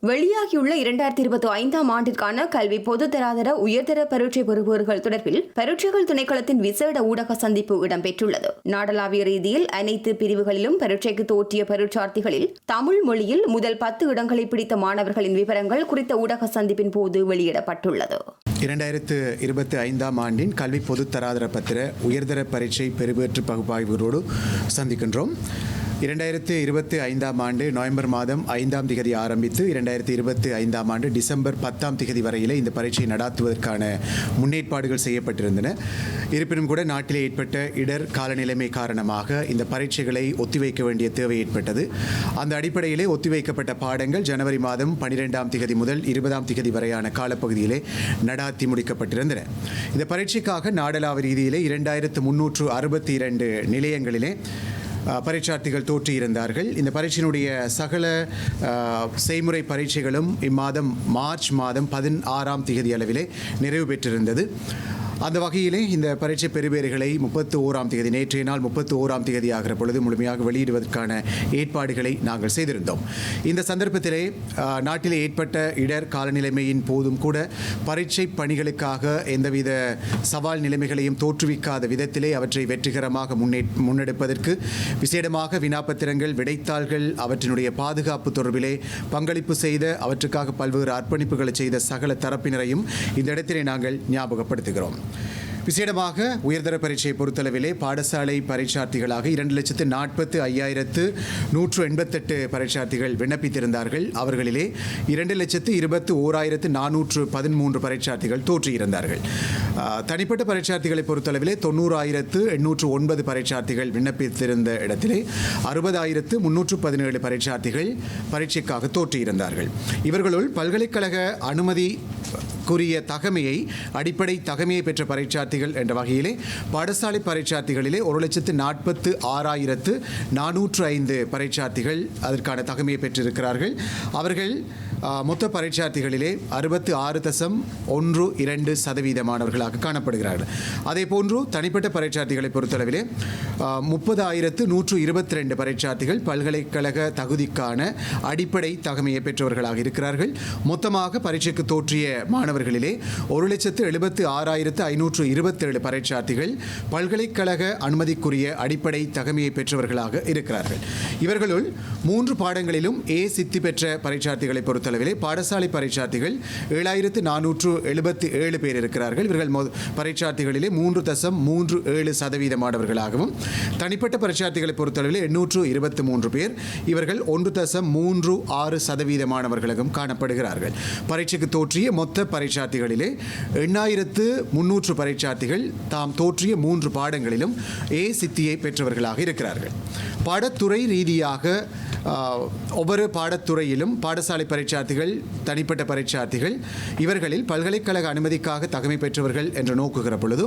வெளியாகியுள்ள 2025ஆம் ஆண்டிற்கான கல்வி பொதுத்தராதர உயர்தர பரீட்சை பெறுபவர்கள் தொடர்பில் பரீட்சைகள் திணைக்களத்தின் விசேட ஊடக சந்திப்பு இடம்பெற்றுள்ளது. நாடளாவிய ரீதியில் அனைத்து பிரிவுகளிலும் பரீட்சைக்கு தோற்றிய பரீட்சார்த்திகளில் தமிழ் மொழியில் முதல் 10 இடங்களை பிடித்த மாணவர்களின் விவரங்கள் குறித்த ஊடக சந்திப்பின் போது வெளியிடப்பட்டுள்ளது. 2025ஆம் ஆண்டின் கல்வி பொதுத்தராதர பத்திர உயர்தர பரீட்சை பெறுபேற்று பகுப்பாய்வோடு சந்திக்கின்றோம். 2025ஆம் ஆண்டு நவம்பர் மாதம் 5ஆம் திகதி ஆரம்பித்து 2025ஆம் ஆண்டு டிசம்பர் 10ஆம் திகதி வரையிலே இந்த பரீட்சை நடாத்துவதற்கான முன்னேற்பாடுகள் செய்யப்பட்டிருந்தன. இருப்பினும் கூட நாட்டிலே ஏற்பட்ட இடர் காலநிலைமை காரணமாக இந்த பரீட்சைகளை ஒத்திவைக்க வேண்டிய தேவை ஏற்பட்டது. அந்த அடிப்படையிலே ஒத்திவைக்கப்பட்ட பாடங்கள் ஜனவரி மாதம் 12ஆம் திகதி முதல் 20ஆம் திகதி வரையான காலப்பகுதியிலே நடாத்தி முடிக்கப்பட்டிருந்தன. இந்த பரீட்சைக்காக நாடளாவிய ரீதியிலே 2362 நிலையங்களிலே பரீட்சார்த்திகள் தோற்றியிருந்தார்கள். இந்த பரீட்சையினுடைய சகல செய்முறை பரீட்சைகளும் இம்மாதம் மார்ச் மாதம் 16ஆம் திகதி அளவிலே நிறைவு பெற்றிருந்தது. அந்த வகையிலே இந்த பரீட்சை பெறுபேறுகளை 31ஆம் தேதி நேற்றைய நாள் 31ஆம் தேதி ஆகிற பொழுது முழுமையாக வெளியிடுவதற்கான ஏற்பாடுகளை நாங்கள் செய்திருந்தோம். இந்த சந்தர்ப்பத்திலே நாட்டிலே ஏற்பட்ட இடர் காலநிலைமையின் போதும் கூட பரீட்சை பணிகளுக்காக எந்தவித சவால் நிலைமைகளையும் தோற்றுவிக்காத விதத்திலே அவற்றை வெற்றிகரமாக முன்னெடுப்பதற்கு விசேடமாக வினாப்பத்திரங்கள், விடைத்தாள்கள், அவற்றினுடைய பாதுகாப்பு தொடர்பிலே பங்களிப்பு செய்த, அவற்றுக்காக பல்வேறு அர்ப்பணிப்புகளை செய்த சகல தரப்பினரையும் இந்த இடத்திலே நாங்கள் ஞாபகப்படுத்துகிறோம். விசேடமாக உயர்தர பரீட்சையை பொறுத்தளவிலே பாடசாலை பரீட்சார்த்திகளாக 2,40,188 பரீட்சார்த்திகள் விண்ணப்பித்திருந்தார்கள். அவர்களிலே 2,21,413 பரீட்சார்த்திகள் தோற்றியிருந்தார்கள். தனிப்பட்ட பரீட்சார்த்திகளை பொறுத்தளவிலே 90,809 பரீட்சார்த்திகள் விண்ணப்பித்திருந்த இடத்திலே 60,317 பரீட்சார்த்திகள் பரீட்சைக்காக தோற்றியிருந்தார்கள். இவர்களுள் பல்கலைக்கழக அனுமதி கூறிய தகமையை, அடிப்படை தகமையை பெற்ற பரீட்சார்த்திகள் என்ற வகையிலே பாடசாலை பரீட்சார்த்திகளிலே 1,46,405 பரீட்சார்த்திகள் அதற்கான தகமையை பெற்றிருக்கிறார்கள். அவர்கள் மொத்த பரீட்சார்த்திகளிலே 66.12% மாணவர்களாக காணப்படுகிறார்கள். அதே போன்று தனிப்பட்ட பரீட்சார்த்திகளை பொறுத்தளவிலே 30,122 பரீட்சார்த்திகள் பல்கலைக்கழக தகுதிக்கான அடிப்படை தகமையை பெற்றவர்களாக இருக்கிறார்கள். மொத்தமாக பரீட்சைக்கு தோற்றிய மாணவர்களிலே 1,76,527 பரீட்சார்த்திகள் பல்கலைக்கழக அனுமதிக்குரிய அடிப்படை தகமையை பெற்றவர்களாக இருக்கிறார்கள். இவர்களுள் 3 பாடங்களிலும் சித்தி பெற்ற பரீட்சார்த்திகளை பொறுத்தளவிலே பாடசாலை பரீட்சார்த்திகள் 7,477 பேர் இருக்கிறார்கள். இவர்கள் பரீட்சார்த்திகளிலே 3.37% மாணவர்களாகவும், தனிப்பட்ட பரீட்சார்த்திகளை பொறுத்தளவிலே 823 பேர், இவர்கள் 1.36% மாணவர்களாகவும் காணப்படுகிறார்கள். பரீட்சைக்கு தோற்றிய மொத்த பரீட்சார்த்திகளிலே 8,300 பரீட்சார்த்திகள் தாம் தோற்றிய 3 பாடங்களிலும் சித்தியை பெற்றவர்களாக இருக்கிறார்கள். பாடத்துறை ரீதியாக ஒவ்வொரு பாடத்துறையிலும் பாடசாலை பரீட்சார்த்திகள், தனிப்பட்ட பரீட்சார்த்திகள், இவர்களில் பல்கலைக்கழக அனுமதிக்காக தகமை பெற்றவர்கள் என்று நோக்குகிற பொழுது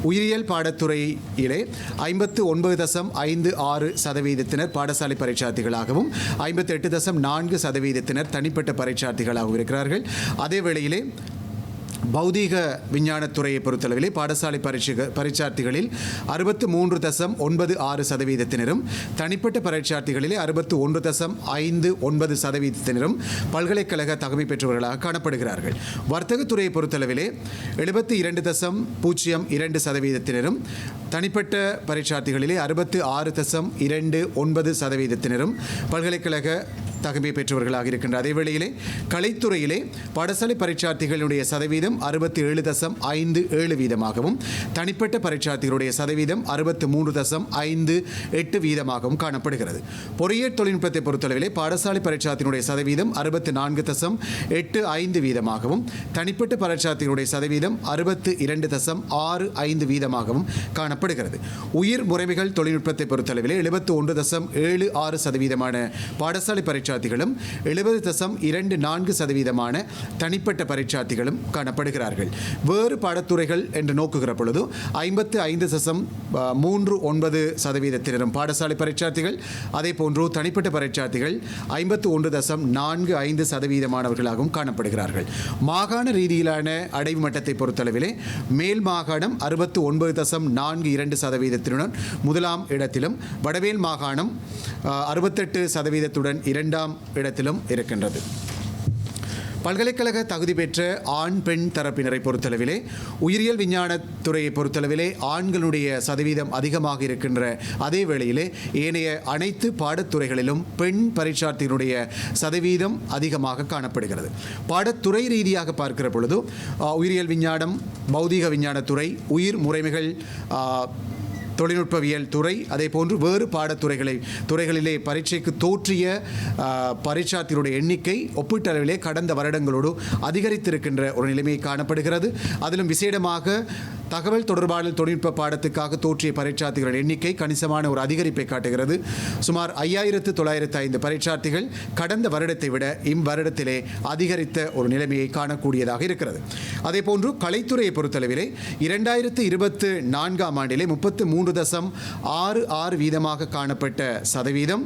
உயிரியல் பாடத்துறையிலே 59.56% பாடசாலை பரீட்சார்த்திகளாகவும் 58.4% தனிப்பட்ட பரீட்சார்த்திகளாகவும் இருக்கிறார்கள். அதே வேளையிலே பௌதீக விஞ்ஞானத்துறையை பொறுத்தளவிலே பாடசாலை பரீட்சார்த்திகளில் 63.96%, தனிப்பட்ட பரீட்சார்த்திகளிலே 61.59% பல்கலைக்கழக தகமை பெற்றவர்களாக காணப்படுகிறார்கள். வர்த்தகத்துறையை பொறுத்தளவிலே 72.02%, தனிப்பட்ட பரீட்சார்த்திகளிலே 66.29% பல்கலைக்கழக தகமை பெற்றவர்களாக இருக்கின்ற அதே வேளையிலே கலைத்துறையிலே பாடசாலை பரீட்சார்த்திகளுடைய சதவீதம் 67.57%, தனிப்பட்ட பரீட்சார்த்திகளுடைய சதவீதம் 63.58% காணப்படுகிறது. பொறியியல் தொழில்நுட்பத்தை பொறுத்தளவிலே பாடசாலை பரீட்சார்த்தினுடைய சதவீதம் 64.85%, தனிப்பட்ட பரீட்சார்த்திகளுடைய சதவீதம் 62.65% காணப்படுகிறது. உயிர் முறைமைகள் தொழில்நுட்பத்தை பொறுத்தளவிலே 71.76% பாடசாலை பரீட்சார்த்திகளும் 70.24% தனிப்பட்ட பரீட்சார்த்திகளும் காணப்படுகிறார்கள். வேறு பாடத்துறைகள் என்று நோக்குகிற பொழுது 55.39% பாடசாலை பரீட்சார்த்திகள், அதே போன்று தனிப்பட்ட பரீட்சார்த்திகள் 51.45% மாணவர்களாகவும் காணப்படுகிறார்கள். மாகாண ரீதியிலான அடைவு மட்டத்தை பொறுத்தளவிலே மேல் மாகாணம் 69.42% முதலாம் இடத்திலும், வடமேல் மாகாணம் 68% இரண்டாம் இடத்திலும் இருக்கின்றது. பல்கலைக்கழக தகுதி பெற்ற ஆண் பெண் தரப்பினரை பொறுத்தளவிலே உயிரியல் விஞ்ஞானத் துறையை பொறுத்தளவிலே ஆண்களுடைய சதவீதம் அதிகமாக இருக்கின்ற அதே வேளையிலே ஏனைய அனைத்து பாடத்துறைகளிலும் பெண் பரீட்சார்த்திகளுடைய சதவீதம் அதிகமாக காணப்படுகிறது. பாடத்துறை ரீதியாக பார்க்கிற பொழுது உயிரியல் விஞ்ஞானம், பௌதீக விஞ்ஞானத்துறை, உயிர் முறைமைகள், தொழில்நுட்பவியல் துறை, அதே போன்று வேறு துறைகளிலே பரீட்சைக்கு தோற்றிய பரீட்சார்த்திகளுடைய எண்ணிக்கை ஒப்பீட்டளவிலே கடந்த வருடங்களோடு அதிகரித்திருக்கின்ற ஒரு நிலைமை காணப்படுகிறது. அதிலும் விசேடமாக தகவல் தொடர்பாடல் தொழில்நுட்ப பாடத்துக்காக தோற்றிய பரீட்சார்த்திகள் எண்ணிக்கை கணிசமான ஒரு அதிகரிப்பை காட்டுகிறது. சுமார் 5905 பரீட்சார்த்திகள் கடந்த வருடத்தை விட இவ்வருடத்திலே அதிகரித்த ஒரு நிலைமையை காணக்கூடியதாக இருக்கிறது. அதே போன்று கலைத்துறையை பொறுத்தளவிலே 2024ஆம் ஆண்டிலே 33.66 வீதமாக காணப்பட்ட சதவீதம்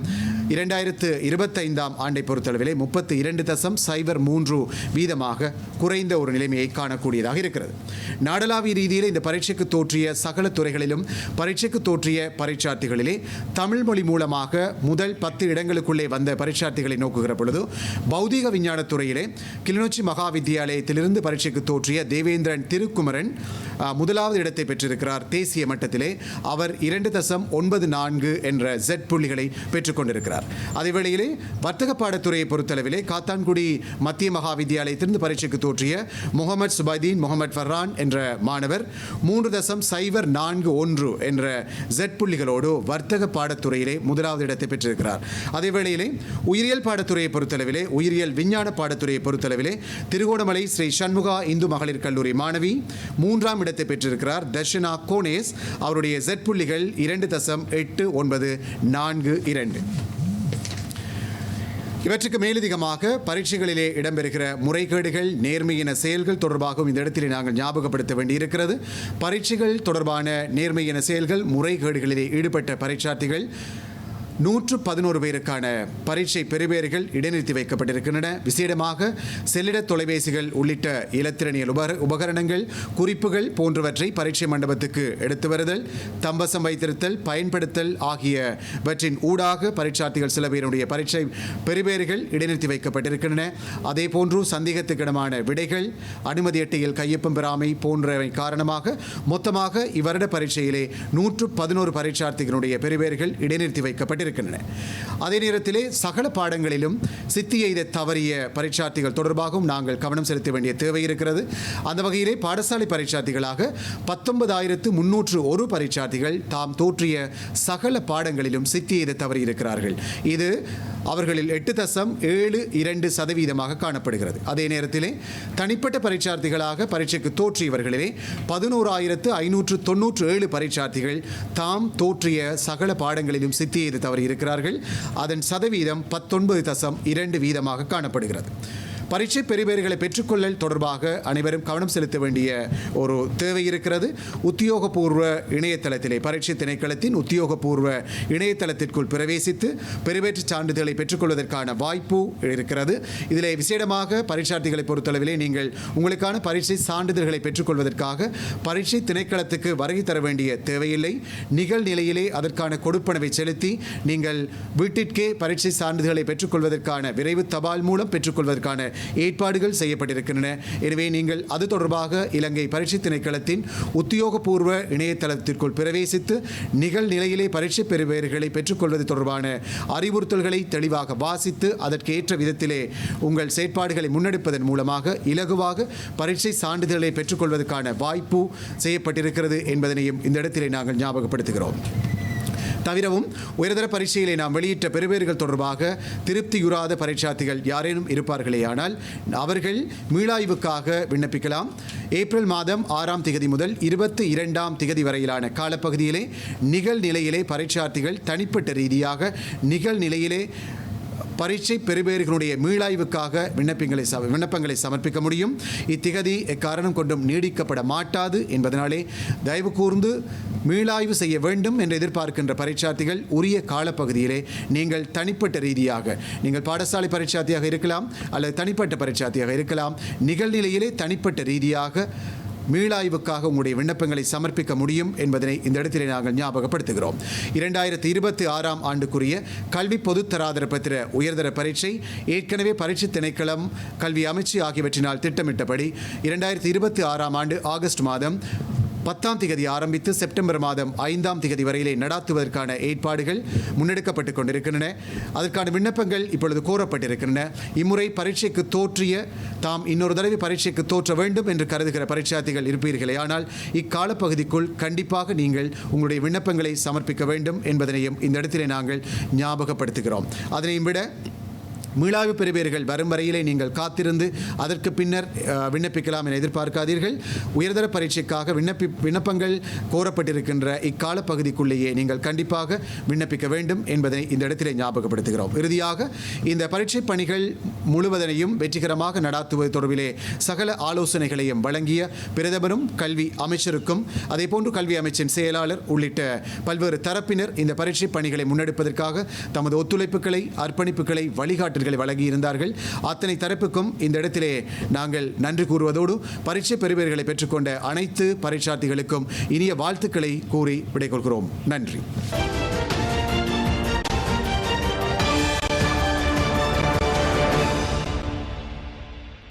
2025ஆம் ஆண்டை பொறுத்தளவிலே 32.03 வீதமாக குறைந்த ஒரு நிலைமையை காணக்கூடியதாக இருக்கிறது. நாடளாவிய ரீதியிலே இந்த பரீட்சைக்கு தோற்றிய சகல துறைகளிலும் பரீட்சைக்கு தோற்றிய பரீட்சார்த்திகளிலே தமிழ் மொழி மூலமாக முதல் 10 இடங்களுக்குள்ளே வந்த பரீட்சார்த்திகளை நோக்குகிற பொழுது பௌதீக விஞ்ஞானத் துறையிலே கிளிநொச்சி மகா வித்தியாலயத்திலிருந்து பரீட்சைக்கு தோற்றிய தேவேந்திரன் திருக்குமரன் முதலாவது இடத்தை பெற்றிருக்கிறார். தேசிய மட்டத்திலே அவர் 2.94 என்ற Z புள்ளிகளை பெற்றுக்கொண்டிருக்கிறார். அதேவேளையிலே வர்த்தக பாடத்துறையை பொறுத்தளவிலே காத்தான்குடி மத்திய மகா வித்தியாலயத்திலிருந்து பரீட்சைக்கு தோற்றிய முகமது சுபைதீன் முகமது ஃபர்ரான் என்ற மாணவர் 3.041 என்ற Z புள்ளிகளோடு வர்த்தக பாடத்துறையிலே முதலாவது இடத்தை பெற்றிருக்கிறார். அதேவேளையிலே உயிரியல் பாடத்துறையை பொறுத்தளவிலே உயிரியல் விஞ்ஞான பாடத்துறையை பொறுத்தளவிலே திருகோணமலை ஸ்ரீ சண்முகா இந்து மகளிர் கல்லூரி மாணவி 3ஆம் இடத்தை பெற்றிருக்கிறார். தர்ஷனா கோனேஸ், அவருடைய Z புள்ளிகள் 2.8942. இவற்றுக்கு மேலதிகமாக பரீட்சைகளிலே இடம்பெறுகிற முறைகேடுகள், நேர்மையின செயல்கள் தொடர்பாகவும் இந்த இடத்திலே நாங்கள் ஞாபகப்படுத்த வேண்டியிருக்கிறது. பரீட்சைகள் தொடர்பான நேர்மையின செயல்கள், முறைகேடுகளிலே ஈடுபட்ட பரீட்சார்த்திகள் 111 பேருக்கான பரீட்சை பெறுபேறுகள் இடைநிறுத்தி வைக்கப்பட்டிருக்கின்றன. விசேடமாக செல்லிட தொலைபேசிகள் உள்ளிட்ட இலத்திரனியல் உபகரணங்கள், குறிப்புகள் பரீட்சை மண்டபத்துக்கு எடுத்து வருதல், தம்பசம் வைத்திருத்தல், பயன்படுத்தல் ஆகியவற்றின் ஊடாக பரீட்சார்த்திகள் சில பேருடைய பரீட்சை பெறுபேறுகள் இடைநிறுத்தி வைக்கப்பட்டிருக்கின்றன. அதே போன்று சந்தேகத்துக்கிடமான விடைகள், அனுமதி அட்டையில் கையொப்பம் பெறாமை போன்றவை காரணமாக மொத்தமாக இவ்வருட பரீட்சையிலே 111 பரீட்சார்த்திகளுடைய பெறுபேறுகள் இடைநிறுத்தி வைக்கப்பட்டிருக்கின்றன. அதே நேரத்திலே சகல பாடங்களிலும் சித்தி எய்த தவறிய பரீட்சார்த்திகள் தொடர்பாகவும் நாங்கள் கவனம் செலுத்த வேண்டிய தேவை இருக்கிறது. அந்த வகையிலே பாடசாலை பரீட்சார்த்திகளாக 19,301 பரீட்சார்த்திகள் தாம் தோற்றிய சகல பாடங்களிலும் சித்தி எய்த தவறி இருக்கிறார்கள். இது அவர்களில் 8.72% காணப்படுகிறது. அதே நேரத்திலே தனிப்பட்ட பரீட்சார்த்திகளாக பரீட்சைக்கு தோற்றியவர்களிலே 11,597 பரீட்சார்த்திகள் தாம் தோற்றிய சகல பாடங்களிலும் சித்தி எய்த தவறி இருக்கிறார்கள். அதன் சதவீதம் 19.2% காணப்படுகிறது. பரீட்சை பெறுபேறுகளை பெற்றுக்கொள்ளல் தொடர்பாக அனைவரும் கவனம் செலுத்த வேண்டிய ஒரு தேவை இருக்கிறது. உத்தியோகபூர்வ இணையதளத்திலே பரீட்சை திணைக்களத்தின் உத்தியோகபூர்வ இணையதளத்திற்குள் பிரவேசித்து பெறுபேற்று சான்றிதழை பெற்றுக்கொள்வதற்கான வாய்ப்பு இருக்கிறது. இதிலே விசேடமாக பரீட்சார்த்திகளை பொறுத்தளவிலே நீங்கள் உங்களுக்கான பரீட்சை சான்றிதழ்களை பெற்றுக்கொள்வதற்காக பரீட்சை திணைக்களத்துக்கு வருகை தர வேண்டிய தேவையில்லை. நிகழ்நிலையிலே அதற்கான கொடுப்பனவை செலுத்தி நீங்கள் வீட்டிற்கே பரீட்சை சான்றிதழ்களை பெற்றுக்கொள்வதற்கான விரைவு தபால் மூலம் பெற்றுக்கொள்வதற்கான ஏற்பாடுகள் செய்யப்பட்டிருக்கின்றன. எனவே நீங்கள் அது தொடர்பாக இலங்கை பரீட்சை திணைக்களத்தின் உத்தியோகபூர்வ இணையதளத்திற்குள் பிரவேசித்து நிகழ்நிலையிலே பரீட்சை பெறுபேறுகளை பெற்றுக்கொள்வது தொடர்பான அறிவுறுத்தல்களை தெளிவாக வாசித்து அதற்கேற்ற விதத்திலே உங்கள் செயற்பாடுகளை முன்னெடுப்பதன் மூலமாக இலகுவாக பரீட்சை சான்றிதழ்களை பெற்றுக்கொள்வதற்கான வாய்ப்பு செய்யப்பட்டிருக்கிறது என்பதனையும் இந்த இடத்திலே நாங்கள் ஞாபகப்படுத்துகிறோம். தவிரவும் உயர்தர பரீட்சையிலே நாம் வெளியிட்ட பெறுபேறுகள் தொடர்பாக திருப்தியுறாத பரீட்சார்த்திகள் யாரேனும் இருப்பார்களேயானால் அவர்கள் மீளாய்வுக்காக விண்ணப்பிக்கலாம். ஏப்ரல் மாதம் 6ஆம் திகதி முதல் 22ஆம் திகதி வரையிலான காலப்பகுதியிலே நிகழ்நிலையிலே பரீட்சார்த்திகள் தனிப்பட்ட ரீதியாக நிகழ்நிலையிலே பரீட்சை பெறுபேறுகளுடைய மீளாய்வுக்காக விண்ணப்பங்களை சமர்ப்பிக்க முடியும். இத்திகதி எக்காரணம் கொண்டும் நீடிக்கப்பட மாட்டாது என்பதனாலே தயவு கூர்ந்து மீளாய்வு செய்ய வேண்டும் என்று எதிர்பார்க்கின்ற பரீட்சார்த்திகள் உரிய காலப்பகுதியிலே நீங்கள் தனிப்பட்ட ரீதியாக, நீங்கள் பாடசாலை பரீட்சார்த்தியாக இருக்கலாம் அல்லது தனிப்பட்ட பரீட்சார்த்தியாக இருக்கலாம், நிகழ்நிலையிலே தனிப்பட்ட ரீதியாக மீளாய்வுக்காக உங்களுடைய விண்ணப்பங்களை சமர்ப்பிக்க முடியும் என்பதனை இந்த இடத்திலே நாங்கள் ஞாபகப்படுத்துகிறோம். 2026 ஆண்டுக்குரிய கல்வி பொதுத்தராதர பத்திர உயர்தர பரீட்சை ஏற்கனவே பரீட்சை திணைக்களம், கல்வி அமைச்சு ஆகியவற்றினால் திட்டமிட்டபடி 2026 ஆண்டு ஆகஸ்ட் மாதம் 10ஆம் திகதி ஆரம்பித்து செப்டம்பர் மாதம் 5ஆம் திகதி வரையிலே நடாத்துவதற்கான ஏற்பாடுகள் முன்னெடுக்கப்பட்டுக் கொண்டிருக்கின்றன. அதற்கான விண்ணப்பங்கள் இப்பொழுது கோரப்பட்டிருக்கின்றன. இம்முறை பரீட்சைக்கு தோற்றிய தாம் இன்னொரு தடவை பரீட்சைக்கு தோற்ற வேண்டும் என்று கருதுகிற பரீட்சார்த்திகள் இருப்பீர்களே, ஆனால் இக்கால பகுதிக்குள் கண்டிப்பாக நீங்கள் உங்களுடைய விண்ணப்பங்களை சமர்ப்பிக்க வேண்டும் என்பதனையும் இந்த இடத்திலே நாங்கள் ஞாபகப்படுத்துகிறோம். அதனையும் விட மீளாய்வு பெறுவீர்கள் வரும் வரையிலே நீங்கள் காத்திருந்து அதற்கு பின்னர் விண்ணப்பிக்கலாம் என எதிர்பார்க்காதீர்கள். உயர்தர பரீட்சைக்காக விண்ணப்பங்கள் கோரப்பட்டிருக்கின்ற இக்கால பகுதிக்குள்ளேயே நீங்கள் கண்டிப்பாக விண்ணப்பிக்க வேண்டும் என்பதை இந்த இடத்திலே ஞாபகப்படுத்துகிறோம். இறுதியாக இந்த பரீட்சை பணிகள் முழுவதனையும் வெற்றிகரமாக நடாத்துவது தொடர்பிலே சகல ஆலோசனைகளையும் வழங்கிய பிரதமரும் கல்வி அமைச்சருக்கும் அதேபோன்று கல்வி அமைச்சின் செயலாளர் உள்ளிட்ட பல்வேறு தரப்பினர் இந்த பரீட்சை பணிகளை முன்னெடுப்பதற்காக தமது ஒத்துழைப்புகளை, அர்ப்பணிப்புகளை, வழிகாட்டு வழங்கியிருந்தார்கள். அத்தனை தரப்புக்கும் இந்த இடத்திலே நாங்கள் நன்றி கூறுவதோடு பரீட்சை பெறுபவர்களை பெற்றுக்கொண்ட அனைத்து பரீட்சார்த்திகளுக்கும் இனிய வாழ்த்துக்களை கூறி விடைகொள்கிறோம். நன்றி.